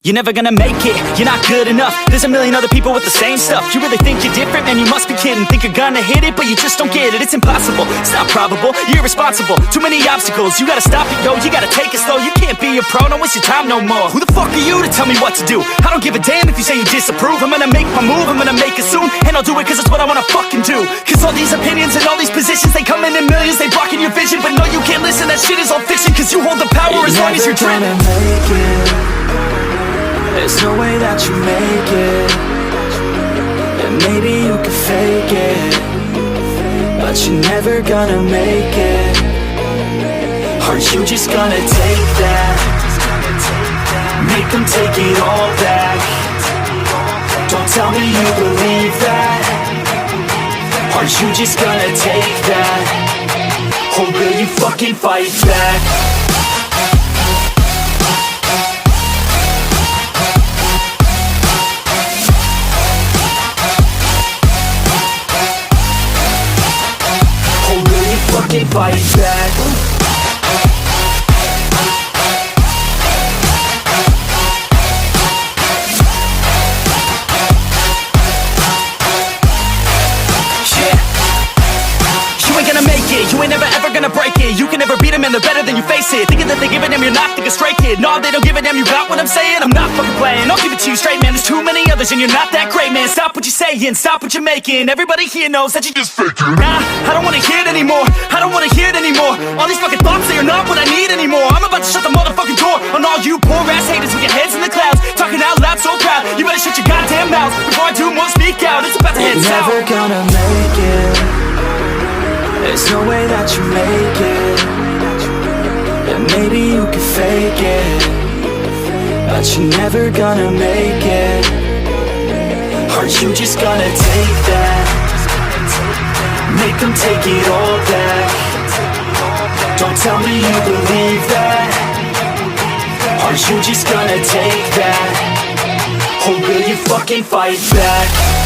You're never gonna make it, you're not good enough. There's a million other people with the same stuff. You really think you're different? Man, you must be kidding. Think you're gonna hit it, but you just don't get it. It's impossible, it's not probable, you're irresponsible. Too many obstacles, you gotta stop it, yo. You gotta take it slow, you can't be a pro. Don't waste your time no more. Who the fuck are you to tell me what to do? I don't give a damn if you say you disapprove. I'm gonna make my move, I'm gonna make it soon. And I'll do it cause it's what I wanna fucking do. Cause all these opinions and all these positions, they come in millions, they blocking your vision. But no, you can't listen, that shit is all fiction. Cause you hold the power as long as you're dreaming. There's no way that you make it. And maybe you can fake it, but you're never gonna make it. Are you just gonna take that? Make them take it all back. Don't tell me you believe that. Are you just gonna take that? Or will you fucking fight back? Fight back. You ain't gonna make it, you ain't never ever gonna break it. You can never beat them and they're better than you face it. Thinking that they give a damn, you're not thinking straight, kid. No, they don't give a damn, you got what I'm saying? I'm not fucking playing, I'll give it to you straight, man. There's too many others and you're not that great, man. Stop what you're saying, stop what you're making. Everybody here knows that you just faking. Nah, I don't wanna hear it anymore, I don't wanna hear it anymore. All these fucking thoughts, they are not what I need anymore. I'm about to shut the motherfucking door on all you poor ass haters with your heads in the clouds, talking out loud so proud. You better shut your goddamn mouth before I do more speak out. It's about to head south. You're never gonna make it. There's no way that you make it. And maybe you can fake it, but you're never gonna make it. Are you just gonna take that? Make them take it all back. Don't tell me you believe that. Are you just gonna take that? Or will you fucking fight back?